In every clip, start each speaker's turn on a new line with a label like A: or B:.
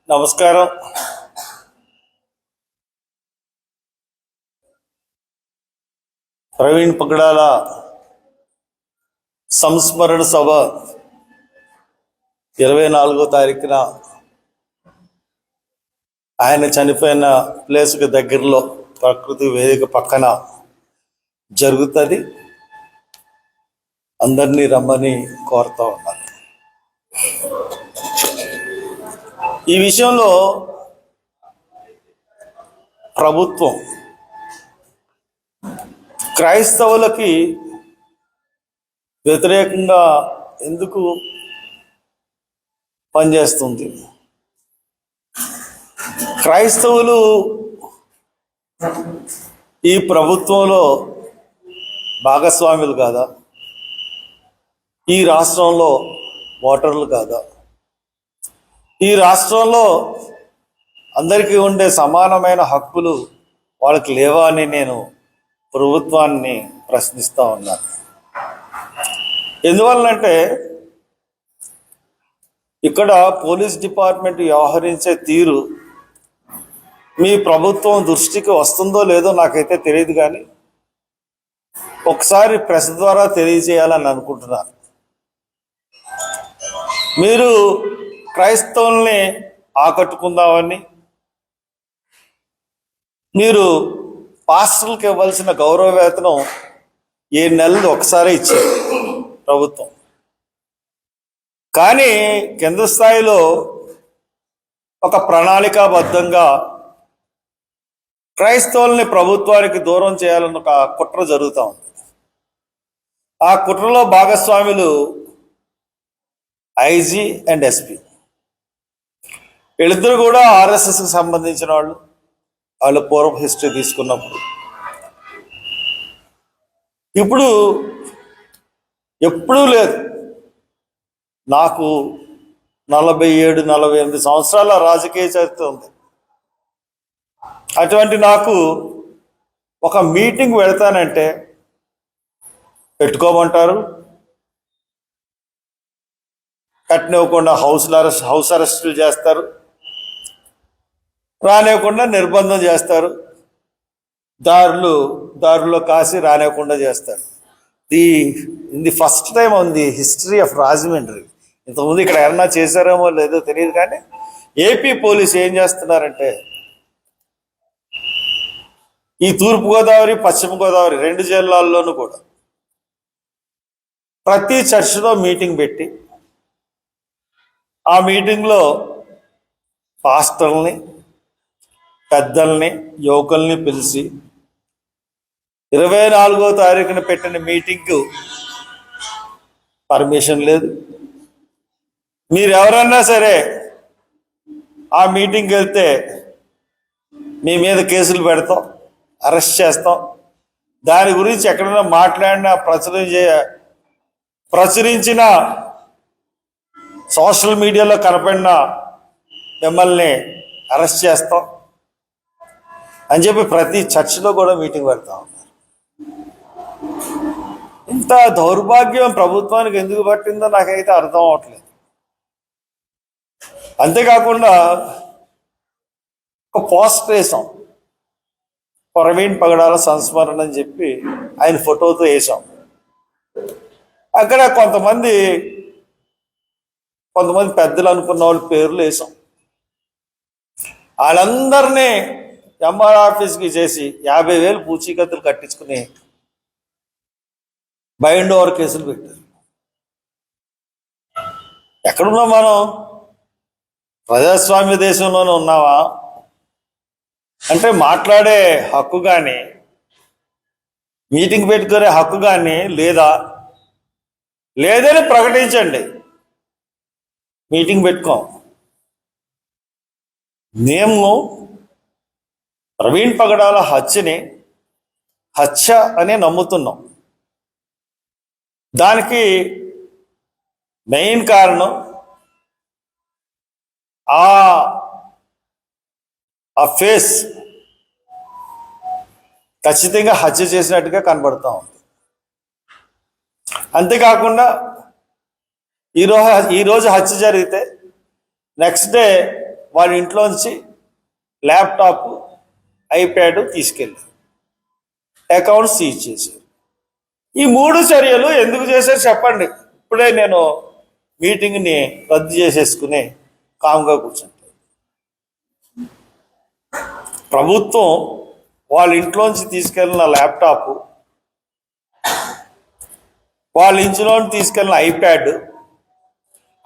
A: నమస్కారం. ప్రవీణ్ పగడాల సంస్మరణ సభ 24వ తారీఖున ఆయన చనిపోయిన ప్లేస్కి దగ్గరలో ప్రకృతి వేదిక పక్కన జరుగుతుంది. అందరినీ రమ్మని కోరుతా ఉన్నాను. ఈ విషయంలో ప్రభుత్వం క్రైస్తవులకి వ్యతిరేకంగా ఎందుకు పనిచేస్తుంది? క్రైస్తవులు ఈ ప్రభుత్వంలో భాగస్వాములు కాదా? ఈ రాష్ట్రంలో ఓటర్లు కాదా? ఈ రాష్ట్రంలో అందరికీ ఉండే సమానమైన హక్కులు వాళ్ళకి లేవా అని నేను ప్రభుత్వాన్ని ప్రశ్నిస్తూ ఉన్నాను. ఎందువల్లంటే ఇక్కడ పోలీస్ డిపార్ట్మెంట్ వ్యవహరించే తీరు మీ ప్రభుత్వం దృష్టికి వస్తుందో లేదో నాకైతే తెలియదు, కానీ ఒకసారి ప్రెస్ ద్వారా తెలియజేయాలని అనుకుంటున్నాను. మీరు క్రైస్తవుల్ని ఆకట్టుకుందామని మీరు పాస్టర్లకు ఇవ్వాల్సిన గౌరవ వేతనం 7 నెలలు ఒకసారి ఇచ్చారు ప్రభుత్వం. కానీ కింద స్థాయిలో ఒక ప్రణాళికాబద్ధంగా క్రైస్తవుల్ని ప్రభుత్వానికి దూరం చేయాలన్న ఒక కుట్ర జరుగుతూ ఉంది. ఆ కుట్రలో భాగస్వాములు ఐజీ అండ్ ఎస్పీ. వీళ్ళిద్దరు కూడా ఆర్ఎస్ఎస్కి సంబంధించిన వాళ్ళు పూర్వ హిస్టరీ తీసుకున్నప్పుడు. ఇప్పుడు ఎప్పుడూ లేదు. నాకు 47-48 సంవత్సరాల రాజకీయ చరిత్ర ఉంది. అటువంటి నాకు ఒక మీటింగ్ వెళ్తానంటే పెట్టుకోమంటారు, కట్టినివ్వకుండా హౌస్ అరెస్టులు చేస్తారు, రానివ్వకుండా నిర్బంధం చేస్తారు, దారుల్లో కాసి రానివ్వకుండా చేస్తారు. ఇది first time on the history of Rajahmundry. ఇంతకుముందు ఇక్కడ ఏమన్నా చేశారేమో లేదో తెలియదు, కానీ ఏపీ పోలీసు ఏం చేస్తున్నారంటే ఈ తూర్పుగోదావరి పశ్చిమ గోదావరి 2 జిల్లాల్లోనూ కూడా ప్రతి చర్చిలో మీటింగ్ పెట్టి ఆ మీటింగ్లో పాస్టర్ని, పెద్దల్ని, యువకుల్ని పిలిచి 24వ తారీఖున పెట్టిన మీటింగ్కు పర్మిషన్ లేదు, మీరు ఎవరన్నా సరే ఆ మీటింగ్కి వెళ్తే మీ మీద కేసులు పెడతాం, అరెస్ట్ చేస్తాం, దాని గురించి ఎక్కడైనా మాట్లాడినా ప్రచురించిన సోషల్ మీడియాలో కనపడిన మిమ్మల్ని అరెస్ట్ చేస్తాం అని చెప్పి ప్రతి చర్చిలో కూడా మీటింగ్ పెడతా ఉన్నారు. ఇంత దౌర్భాగ్యం ప్రభుత్వానికి ఎందుకు పట్టిందో నాకైతే అర్థం అవట్లేదు. అంతేకాకుండా ఒక పోస్ట్ వేసాం, ప్రవీణ్ పగడాల సంస్మరణ అని చెప్పి ఆయన ఫోటోతో వేసాం. అక్కడ కొంతమంది పెద్దలు అనుకున్న వాళ్ళ పేర్లు వేసాం. వాళ్ళందరినీ ఎంఆర్ ఆఫీస్కి చేసి 50,000 పూచీకత్తులు కట్టించుకుని బైండ్ ఓవర్ కేసులు పెట్టారు. ఎక్కడున్నాం మనం? ప్రజాస్వామ్య దేశంలోనే ఉన్నావా? అంటే మాట్లాడే హక్కు కానీ మీటింగ్ పెట్టుకునే హక్కు కానీ లేదని ప్రకటించండి. మీటింగ్ పెట్టుకోం. మేము ప్రవీణ్ పగడాల హత్య అని నమ్ముతున్నాం. దానికి మెయిన్ కారణం ఆ ఫేస్ ఖచ్చితంగా హత్య చేసినట్టుగా కనబడుతూ ఉంది. అంతేకాకుండా ఈరోజు హత్య జరిగితే నెక్స్ట్ డే వాళ్ళ ఇంట్లోంచి ల్యాప్టాప్, ఐప్యాడ్ తీసుకెళ్ళారు, అకౌంట్ సీజ్ చేశారు. ఈ 3 చర్యలు ఎందుకు చేశారు చెప్పండి. ఇప్పుడే నేను మీటింగ్ని రద్దు చేసేసుకుని కామ్గా కూర్చుంటాను. ప్రభుత్వం వాళ్ళ ఇంట్లోంచి తీసుకెళ్ళిన ల్యాప్టాప్, వాళ్ళ ఇంట్లో తీసుకెళ్ళిన ఐప్యాడ్,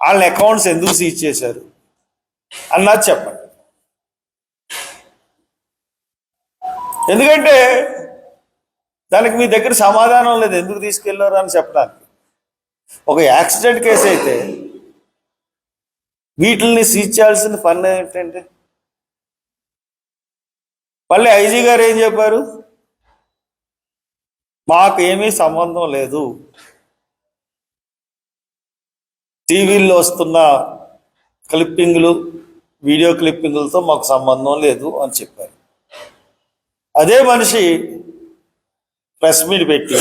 A: వాళ్ళ అకౌంట్స్ ఎందుకు సీజ్ చేశారు అన్నది చెప్పండి. ఎందుకంటే దానికి మీ దగ్గర సమాధానం లేదు, ఎందుకు తీసుకెళ్లారు అని చెప్పడానికి. ఒక యాక్సిడెంట్ కేసు అయితే వీటిని సీజ్ చేయాల్సిన పని ఏంటంటే, మళ్ళీ ఐజీ గారు ఏం చెప్పారు, మాకు ఏమీ సంబంధం లేదు, టీవీల్లో వస్తున్న క్లిప్పింగ్లు, వీడియో క్లిప్పింగులతో మాకు సంబంధం లేదు అని చెప్పారు. అదే మనిషి ప్రెస్ మీట్ పెట్టి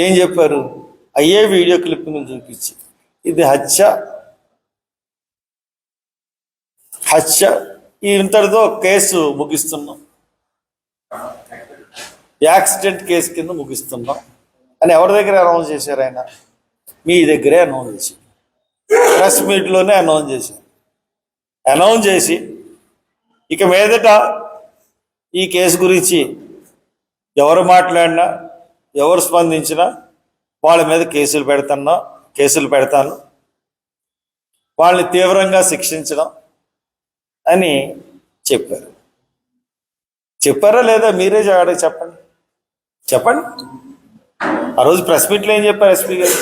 A: ఏం చెప్పారు, అయ్యే వీడియో క్లిప్పింగ్ చూపించి ఇది హత్య ఇంతటితో కేసు ముగిస్తున్నాం, యాక్సిడెంట్ కేసు కింద ముగిస్తున్నాం అని ఎవరి దగ్గర అనౌన్స్ చేశారు? ఆయన మీ దగ్గరే అనౌన్స్ చేశారు, ప్రెస్ మీట్లోనే అనౌన్స్ చేశారు. అనౌన్స్ చేసి ఇక మీదట ఈ కేసు గురించి ఎవరు మాట్లాడినా, ఎవరు స్పందించినా వాళ్ళ మీద కేసులు పెడతాను, వాళ్ళని తీవ్రంగా శిక్షించడం అని చెప్పారు. చెప్పారా లేదా మీరే చెప్పండి. ఆ రోజు ప్రెస్ మీట్లో ఏం చెప్పారు ఎస్పీ గారు?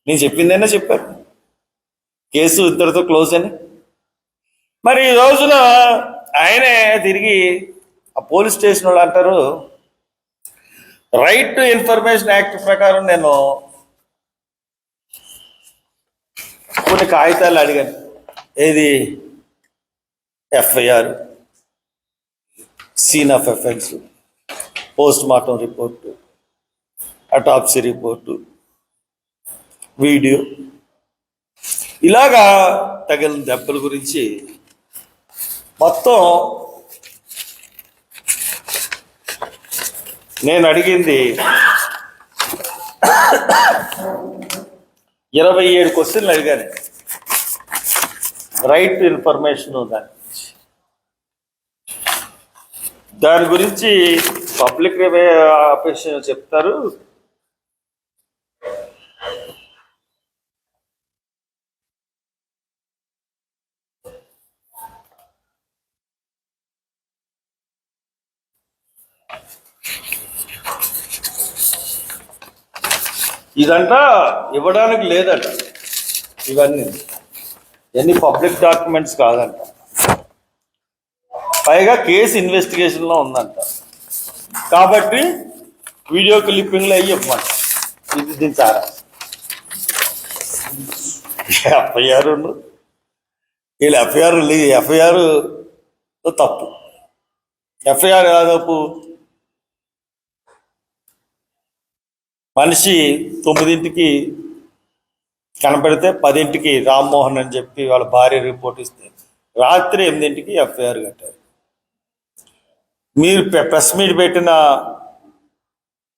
A: నేను చెప్పిందైనా చెప్పారు, కేసు ఇద్దరితో క్లోజ్ అని. మరి ఈ రోజున ఆయనే తిరిగి ఆ పోలీస్ స్టేషన్ వాళ్ళు అంటారు, రైట్ టు ఇన్ఫర్మేషన్ యాక్ట్ ప్రకారం నేను కొన్ని కాగితాలు అడిగాను. ఏది? FIR, scene of offence, post mortem report, autopsy report, video, ఇలాగా తగిలిన దెబ్బల గురించి మొత్తం నేను అడిగింది 27 క్వశ్చన్లు అడిగాను. రైట్ టు ఇన్ఫర్మేషన్ దాని గురించి పబ్లిక్ ఆఫీసర్ చెప్తారు. ఇదంట ఇవ్వడానికి లేదంట, ఇవన్నీ పబ్లిక్ డాక్యుమెంట్స్ కాదంట, పైగా కేసు ఇన్వెస్టిగేషన్లో ఉందంట. కాబట్టి వీడియో క్లిప్పింగ్లు అయ్యి ఇవ్వండి. ఇది దీని సారా ఎఫ్ఐఆర్, వీళ్ళు ఎఫ్ఐఆర్ తప్పు. ఎఫ్ఐఆర్ కాదప్పు. మనిషి 9ంటికి కనపడితే 10ంటికి రామ్మోహన్ అని చెప్పి వాళ్ళ భార్య రిపోర్ట్ ఇస్తే రాత్రి 8ంటికి ఎఫ్ఐఆర్ కట్టారు. మీరు ప్రెస్ మీట్ పెట్టిన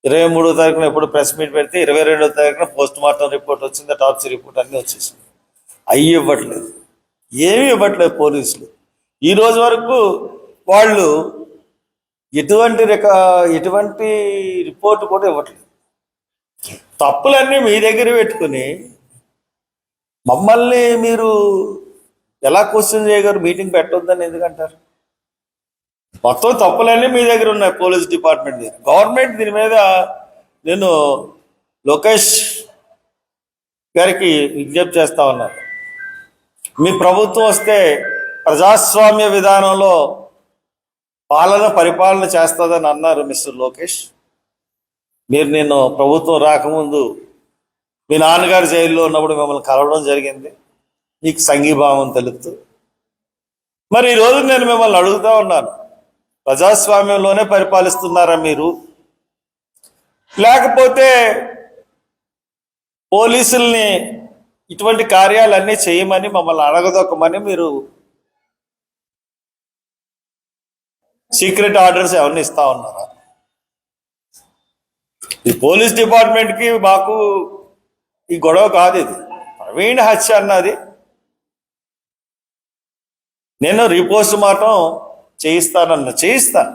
A: 23వ తారీఖున ఎప్పుడు ప్రెస్ మీట్ పెడితే 22వ తారీఖున పోస్ట్ మార్టం రిపోర్ట్ వచ్చింది, టాప్సీ రిపోర్ట్ అన్నీ వచ్చేసింది. అవి ఇవ్వట్లేదు, ఏమీ ఇవ్వట్లేదు పోలీసులు. ఈ రోజు వరకు వాళ్ళు ఎటువంటి రిపోర్ట్ కూడా ఇవ్వట్లేదు. తప్పులన్నీ మీ దగ్గర పెట్టుకుని మమ్మల్ని మీరు ఎలా క్వశ్చన్ చేయగలరు? మీటింగ్ పెట్టొద్దని ఎందుకంటారు? మొత్తం తప్పులన్నీ మీ దగ్గర ఉన్నాయి, పోలీస్ డిపార్ట్మెంట్ దగ్గర. గవర్నమెంట్ దీని మీద నేను లోకేష్ గారికి విజ్ఞప్తి చేస్తా ఉన్నాను. మీ ప్రభుత్వం వస్తే ప్రజాస్వామ్య విధానంలో పరిపాలన చేస్తుందని అన్నారు మిస్టర్ లోకేష్. నేను ప్రభుత్వం రాకముందు మీ నాన్నగారు జైల్లో ఉన్నప్పుడు మిమ్మల్ని కలవడం జరిగింది, మీకు సంఘీభావం తెలుపుతూ. మరి ఈరోజు నేను మిమ్మల్ని అడుగుతా ఉన్నాను, ప్రజాస్వామ్యంలోనే పరిపాలిస్తున్నారా మీరు, లేకపోతే పోలీసుల్ని ఇటువంటి కార్యాలన్నీ చేయమని మమ్మల్ని అడగదొక్కమని మీరు సీక్రెట్ ఆర్డర్స్ ఎవరిని ఇస్తా ఉన్నారా? ఈ పోలీస్ డిపార్ట్మెంట్కి మాకు ఈ గొడవ కాదు. ఇది ప్రవీణ్ హత్య అన్నది నేను రీపోస్ట్ మార్టం చేయిస్తాను.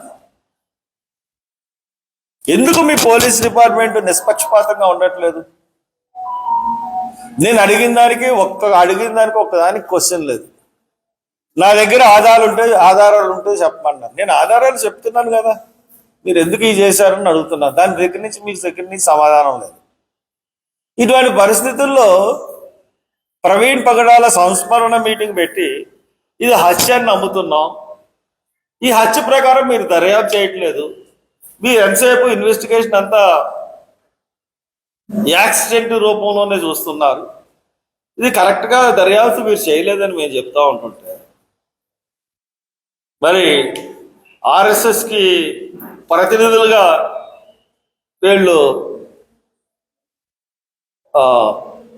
A: ఎందుకు మీ పోలీస్ డిపార్ట్మెంట్ నిష్పక్షపాతంగా ఉండట్లేదు? నేను అడిగిన దానికి ఒక్కదానికి క్వశ్చన్ లేదు. నా దగ్గర ఆధారాలు ఉంటే చెప్పమన్నారు. నేను ఆధారాలు చెప్తున్నాను కదా, మీరు ఎందుకు ఇది చేశారని అడుగుతున్నాను. దాని దగ్గర నుంచి మీ దగ్గర నుంచి సమాధానం లేదు. ఇటువంటి పరిస్థితుల్లో ప్రవీణ్ పగడాల సంస్మరణ మీటింగ్ పెట్టి ఇది హత్యని నమ్ముతున్నాం, ఈ హత్య ప్రకారం మీరు దర్యాప్తు చేయట్లేదు, మీరు ఎంతసేపు ఇన్వెస్టిగేషన్ అంతా యాక్సిడెంట్ రూపంలోనే చూస్తున్నారు, ఇది కరెక్ట్గా దర్యాప్తు మీరు చేయలేదని మేము చెప్తా ఉంటుంటే, మరి ఆర్ఎస్ఎస్కి ప్రతినిధులుగా వీళ్ళు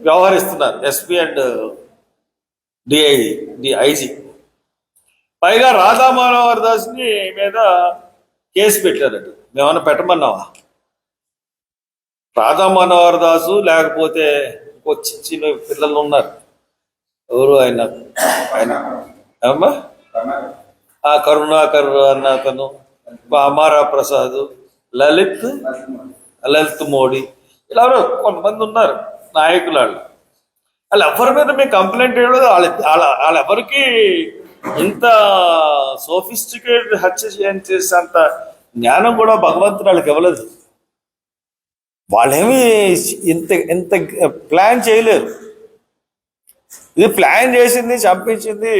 A: వ్యవహరిస్తున్నారు, ఎస్పీ అండ్ ఐజీ. పైగా రాధా మనోహర్ దాస్ని మీద కేసు పెట్టారట. మేమన్నా పెట్టమన్నావా? రాధా మనోహర్ దాసు లేకపోతే చిన్న పిల్లలు ఉన్నారు, ఎవరు ఆయన ఏమ్మా కరుణాకర్ అన్న అతను, అమారా ప్రసాద్, లలిత్ మోడీ, ఇలా కొంతమంది ఉన్నారు నాయకులు. వాళ్ళు ఎవరి మీద మేము కంప్లైంట్ చేయడం, వాళ్ళెవరికి ఇంత సోఫిస్టికేటెడ్ హత్య చేసేంత జ్ఞానం కూడా భగవంతుడు వాళ్ళకి ఇవ్వలేదు. వాళ్ళేమి ఇంత ప్లాన్ చేయలేరు. ఇది ప్లాన్ చేసింది, చంపించింది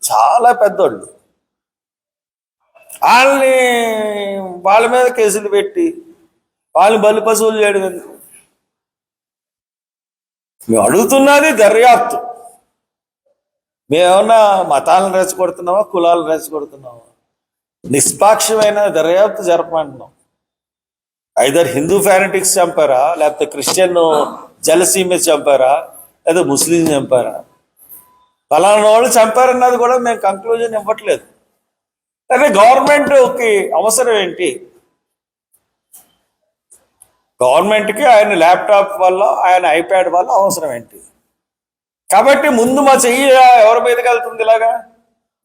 A: చాలా పెద్దోళ్ళు. వాళ్ళ మీద కేసులు పెట్టి వాళ్ళని బలి పశువులు చేయడం ఎందుకు? మేము అడుగుతున్నది దర్యాప్తు. మేమేమన్నా మతాలను రెచ్చగొడుతున్నావా, కులాలను రెచ్చగొడుతున్నావా? నిష్పాక్షమైన దర్యాప్తు జరపమంటున్నాం. ఐదర్ హిందూ ఫ్యానటిక్స్ చంపారా, లేకపోతే క్రిస్టియన్ జలసీ మీద చంపారా, లేదా ముస్లిం చంపారా? ఫలానా వాళ్ళు చంపారన్నది కూడా మేము కంక్లూజన్ ఇవ్వట్లేదు. అదే గవర్నమెంట్కి అవసరం ఏంటి? గవర్నమెంట్కి ఆయన ల్యాప్టాప్ వల్ల, ఆయన ఐప్యాడ్ వల్ల అవసరం ఏంటి? కాబట్టి ముందు మా చెయ్యి ఎవరి మీదకి వెళ్తుంది? ఇలాగా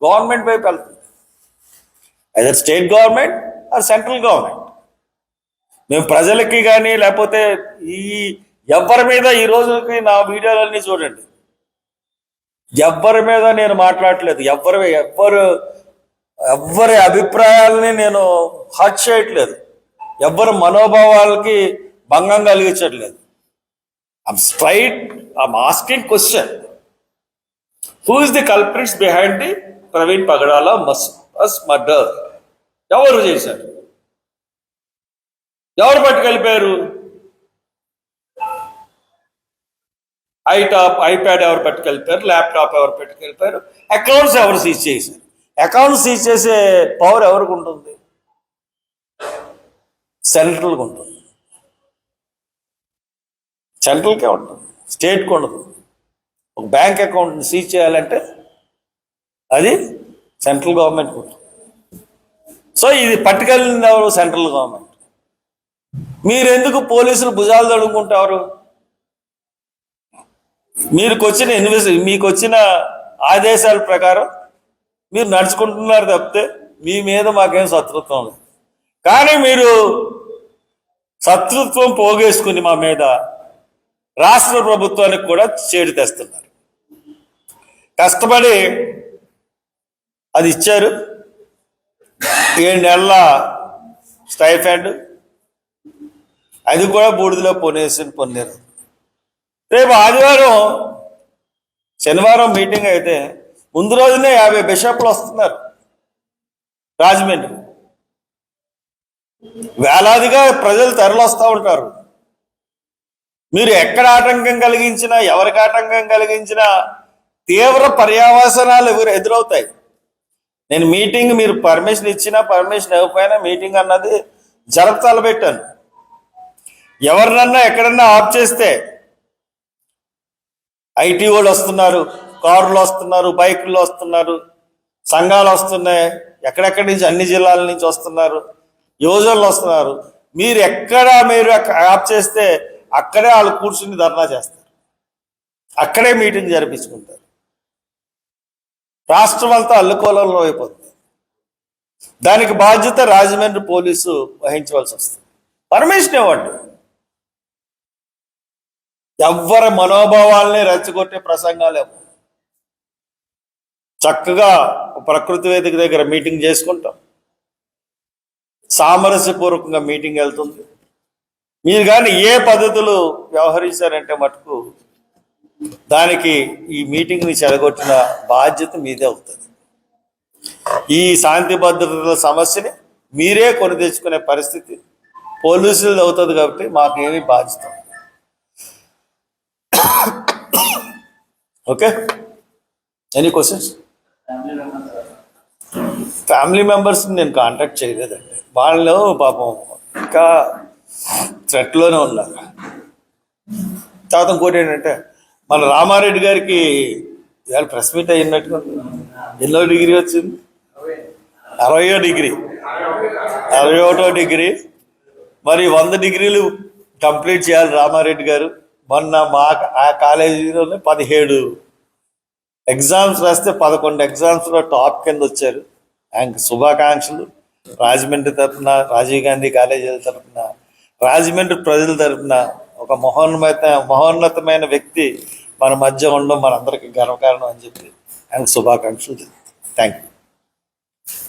A: గవర్నమెంట్ వైపు వెళ్తుంది, either state government or central government. మేము ప్రజలకి కానీ లేకపోతే ఎవరి మీద ఈ రోజుకి నా వీడియోలన్నీ చూడండి, ఎవరి మీద నేను మాట్లాడట్లేదు. ఎవరి అభిప్రాయాలని నేను హర్ట్ చేయట్లేదు, ఎవరి మనోభావాలకి భంగం కలిగించట్లేదు. I'm asking question. Who is the culprits behind the Praveen Pagdala murder? ఎవరు చేశారు? ఎవరు పట్టుకెళ్ళిపోయారు? ఐప్యాడ్ ఎవరు పట్టుకెళ్ళిపోయారు? ల్యాప్టాప్ ఎవరు పట్టుకెళ్ళిపోయారు? అకౌంట్స్ ఎవరు సీజ్ చేశారు? అకౌంట్స్ సీజ్ చేసే పవర్ ఎవరికి ఉంటుంది? సెంట్రల్గా ఉంటుంది. సెంట్రల్కే ఉంటుంది, స్టేట్కి ఉండదు. ఒక బ్యాంక్ అకౌంట్ని సీజ్ చేయాలంటే అది సెంట్రల్ గవర్నమెంట్కి ఉంటుంది. సో ఇది పట్టుకెళ్ళింది ఎవరు? Central government. మీరెందుకు పోలీసులు భుజాలు తడుముకుంటారు? మీకు వచ్చిన ఆదేశాల ప్రకారం మీరు నడుచుకుంటున్నారు తప్పితే మీ మీద మాకేం శత్రుత్వం లేదు. కానీ మీరు శత్రుత్వం పోగేసుకుని మా మీద రాష్ట్ర ప్రభుత్వానికి కూడా చేడు తెస్తున్నారు. కష్టపడి అది ఇచ్చారు, 7 నెలల స్టైఫండ్, అది కూడా బూడిదలో పొన్నారు. రేపు ఆదివారం శనివారం మీటింగ్ అయితే ముందు రోజునే 50 బిషప్లు వస్తున్నారు రాజమండ్రి. వేలాదిగా ప్రజలు తరలిస్తూ ఉంటారు. మీరు ఎక్కడ ఆటంకం కలిగించినా, ఎవరికి ఆటంకం కలిగించినా తీవ్ర పర్యవసానాలు ఎదురవుతాయి. నేను మీటింగ్ మీరు పర్మిషన్ ఇచ్చినా పర్మిషన్ ఇవ్వకపోయినా మీటింగ్ అన్నది తలపెట్టాను. ఎవరినన్నా ఎక్కడన్నా ఆఫ్ చేస్తే ఐటీ వాళ్ళు వస్తున్నారు, కారులు వస్తున్నారు, బైకుల్లో వస్తున్నారు, సంఘాలు వస్తున్నాయి, ఎక్కడెక్కడి నుంచి అన్ని జిల్లాల నుంచి వస్తున్నారు, యువజనులు వస్తున్నారు. మీరు యాప్ చేస్తే అక్కడే వాళ్ళు కూర్చుని ధర్నా చేస్తారు, అక్కడే మీటింగ్ జరిపించుకుంటారు. రాష్ట్రం అంతా అల్లుకోలంలో అయిపోతుంది. దానికి బాధ్యత రాజమండ్రి పోలీసు వహించవలసి వస్తుంది. పర్మిషన్ ఇవ్వండి. ఎవ్వరి మనోభావాల్ని రెచ్చగొట్టే ప్రసంగాలేమో. చక్కగా ప్రకృతి వేదిక దగ్గర మీటింగ్ చేసుకుంటాం, సామరస్యపూర్వకంగా మీటింగ్ వెళ్తుంది. మీరు కానీ ఏ పద్ధతులు వ్యవహరించారంటే మటుకు దానికి ఈ మీటింగ్ని చెడగొట్టిన బాధ్యత మీదే అవుతుంది. ఈ శాంతి భద్రతల సమస్యని మీరే కొని తెచ్చుకునే పరిస్థితి పోలీసులు అవుతుంది. కాబట్టి మాకేమీ బాధ్యత. Okay, any questions? ఫ్యామిలీ మెంబర్స్ని నేను కాంటాక్ట్ చేయలేదండి. వాళ్ళు పాపం ఇంకా థ్రెట్లోనే ఉన్నారు. తర్వాత ఇంకోటి ఏంటంటే మన రామారెడ్డి గారికి ఇవాళ ప్రెస్ మీట్ అయినట్టుగా ఎన్నో డిగ్రీ వచ్చింది? 60వ డిగ్రీ, 61వ డిగ్రీ. మరి 100 డిగ్రీలు కంప్లీట్ చేయాలి రామారెడ్డి గారు. మొన్న ఆ కాలేజీలోనే 17 ఎగ్జామ్స్ రాస్తే 11 ఎగ్జామ్స్లో టాప్ కింద వచ్చారు. ఆయనకు శుభాకాంక్షలు. రాజమండ్రి తరఫున, రాజీవ్ గాంధీ కాలేజీల తరఫున, రాజమండ్రి ప్రజల తరఫున ఒక మహోన్నతమైన వ్యక్తి మన మధ్య ఉండడం మనందరికీ గర్వకారణం అని చెప్పి ఆయనకు శుభాకాంక్షలు. Thank you.